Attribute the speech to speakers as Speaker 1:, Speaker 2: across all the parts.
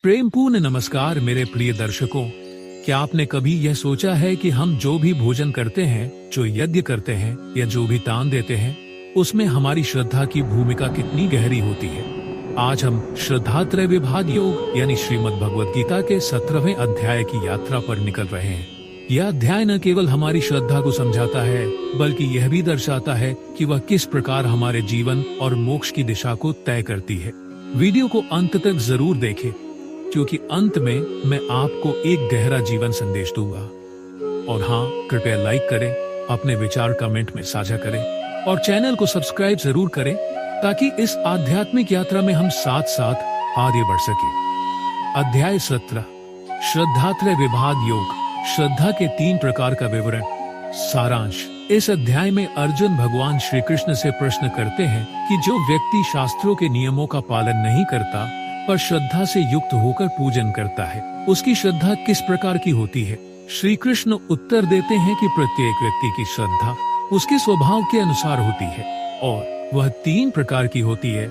Speaker 1: प्रेमपूर्ण नमस्कार मेरे प्रिय दर्शकों। क्या आपने कभी यह सोचा है कि हम जो भी भोजन करते हैं, जो यज्ञ करते हैं या जो भी दान देते हैं, उसमें हमारी श्रद्धा की भूमिका कितनी गहरी होती है। आज हम श्रद्धात्रय विभाग योग यानी श्रीमद् भगवद गीता के 17वें अध्याय की यात्रा पर निकल रहे हैं। यह अध्याय न केवल हमारी श्रद्धा को समझाता है, बल्कि यह भी दर्शाता है कि वह किस प्रकार हमारे जीवन और मोक्ष की दिशा को तय करती है। वीडियो को अंत तक जरूर देखें, क्योंकि अंत में मैं आपको एक गहरा जीवन संदेश दूंगा। और हाँ, कृपया लाइक करें, अपने विचार कमेंट में साझा करें और चैनल को सब्सक्राइब जरूर करें, ताकि इस आध्यात्मिक यात्रा में हम साथ साथ आगे बढ़ सकें। अध्याय 17 श्रद्धात्रय विभाग योग, श्रद्धा के 3 प्रकार का विवरण। सारांश। इस अध्याय में अर्जुन भगवान श्री कृष्ण से प्रश्न करते हैं कि जो व्यक्ति शास्त्रों के नियमों का पालन नहीं करता पर श्रद्धा से युक्त होकर पूजन करता है, उसकी श्रद्धा किस प्रकार की होती है। श्री कृष्ण उत्तर देते हैं कि प्रत्येक व्यक्ति की श्रद्धा उसके स्वभाव के अनुसार होती है और वह 3 प्रकार की होती है।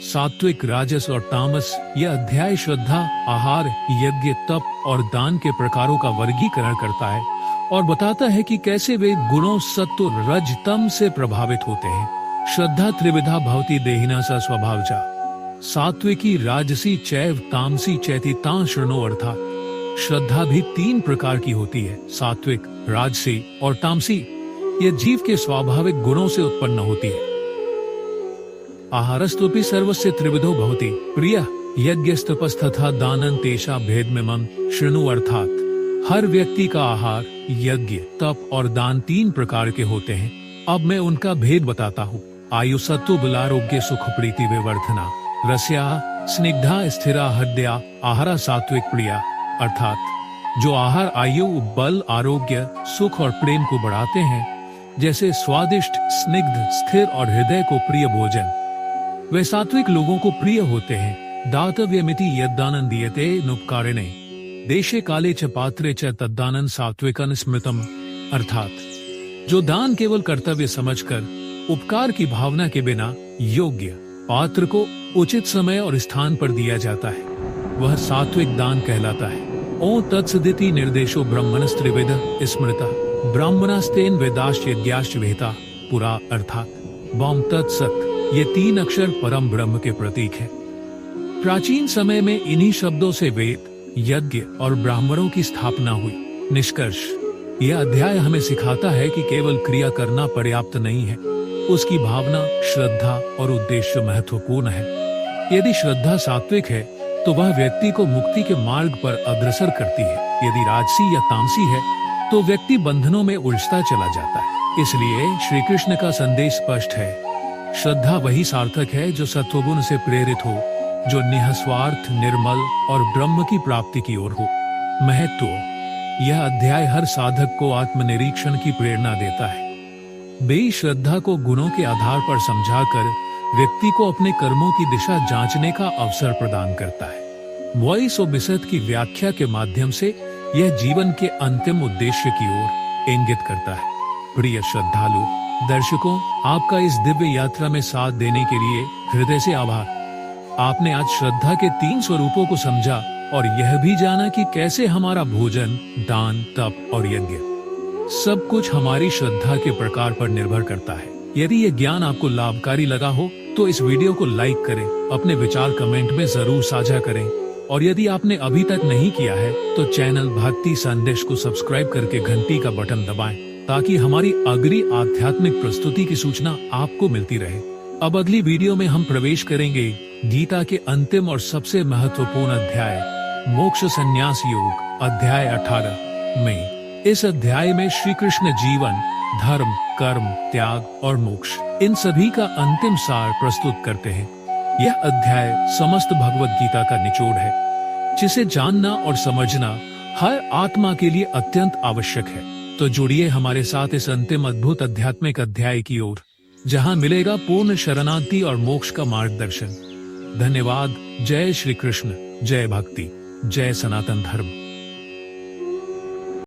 Speaker 1: सात्विक, राजस और तामस। यह अध्याय श्रद्धा, आहार, यज्ञ, तप और दान के प्रकारों का वर्गीकरण करता है और बताता है कि कैसे वे गुणों सत्व, रज, तम से प्रभावित होते हैं। श्रद्धा त्रिविधा भवति देहिना स स्वभावजा। सात्विकी, राजसी, चैव, तामसी चैति तां शृणो। अर्थात श्रद्धा भी 3 प्रकार की होती है, सात्विक, राजसी और तामसी। यह जीव के स्वाभाविक गुणों से उत्पन्न होती है। आहारस्तुपि सर्वस्य त्रिविधो भवति, प्रिय यज्ञस्तपस्तथा दानं तेषा भेदमिमं शृणु। अर्थात हर व्यक्ति का आहार, यज्ञ, तप और दान 3 प्रकार के होते हैं। अब मैं उनका भेद बताता हूँ। आयु, सत्व, बलारोग्य, सुख, प्रीति, विवर्धना। रस्या, स्निग्धा, स्थिरा, हृदया। आहारा सात्विक, प्रिया। अर्थात जो आहार आयु, बल, आरोग्य, सुख और प्रेम को बढ़ाते हैं, जैसे स्वादिष्ट, स्निग्ध, स्थिर और हृदय को प्रिय भोजन, वे सात्विक लोगों को प्रिय होते हैं। दातव्यमिति यद्दानं दीयते नुपकारिणे देशे काले च पात्रे च तद्दानं सात्विकं स्मृतम्। अर्थात जो दान केवल कर्तव्य समझकर उपकार की भावना के बिना योग्य पात्र को उचित समय और स्थान पर दिया जाता है, वह सात्विक दान कहलाता है। ओ तत्सदिति निर्देशो ब्रह्मणस्त्रिविध स्मृतः ब्राह्मणास्तेन वेदाश्च यज्ञाश्च विहिता पुरा। अर्थात बम तत्सत, ये 3 अक्षर परम ब्रह्म के प्रतीक है। प्राचीन समय में इन्हीं शब्दों से वेद, यज्ञ और ब्राह्मणों की स्थापना हुई। निष्कर्ष, यह अध्याय हमें सिखाता है कि केवल क्रिया करना पर्याप्त नहीं है, उसकी भावना, श्रद्धा और उद्देश्य महत्वपूर्ण है। यदि श्रद्धा सात्विक है तो वह व्यक्ति को मुक्ति के मार्ग पर अग्रसर करती है। यदि राजसी या तामसी है तो व्यक्ति बंधनों में उलझता चला जाता है। इसलिए श्री कृष्ण का संदेश स्पष्ट है, श्रद्धा वही सार्थक है जो सत्वगुण से प्रेरित हो, जो निःस्वार्थ, निर्मल और ब्रह्म की प्राप्ति की ओर हो। महत्व। यह अध्याय हर साधक को आत्मनिरीक्षण की प्रेरणा देता है। बेश्रद्धा को गुणों के आधार पर समझाकर व्यक्ति को अपने कर्मों की दिशा जांचने का अवसर प्रदान करता है। वॉइस ऑफ बिसत की व्याख्या के माध्यम से यह जीवन के अंतिम उद्देश्य की ओर इंगित करता है। प्रिय श्रद्धालु दर्शकों, आपका इस दिव्य यात्रा में साथ देने के लिए हृदय से आभार। आपने आज श्रद्धा के 3 स्वरूपों को समझा और यह भी जाना कि कैसे हमारा भोजन, दान, तप और यज्ञ सब कुछ हमारी श्रद्धा के प्रकार पर निर्भर करता है। यदि यह ज्ञान आपको लाभकारी लगा हो तो इस वीडियो को लाइक करें, अपने विचार कमेंट में जरूर साझा करें और यदि आपने अभी तक नहीं किया है तो चैनल भक्ति संदेश को सब्सक्राइब करके घंटी का बटन दबाएं, ताकि हमारी अगली आध्यात्मिक प्रस्तुति की सूचना आपको मिलती रहे। अब अगली वीडियो में हम प्रवेश करेंगे गीता के अंतिम और सबसे महत्वपूर्ण अध्याय, मोक्ष संन्यास योग, अध्याय 18 में। इस अध्याय में श्री कृष्ण जीवन, धर्म, कर्म, त्याग और मोक्ष, इन सभी का अंतिम सार प्रस्तुत करते हैं। यह अध्याय समस्त भगवद गीता का निचोड़ है, जिसे जानना और समझना हर आत्मा के लिए अत्यंत आवश्यक है। तो जुड़िए हमारे साथ इस अंतिम अद्भुत आध्यात्मिक अध्याय की ओर, जहां मिलेगा पूर्ण शरणागति और मोक्ष का मार्गदर्शन। धन्यवाद। जय श्री कृष्ण, जय भक्ति, जय सनातन धर्म।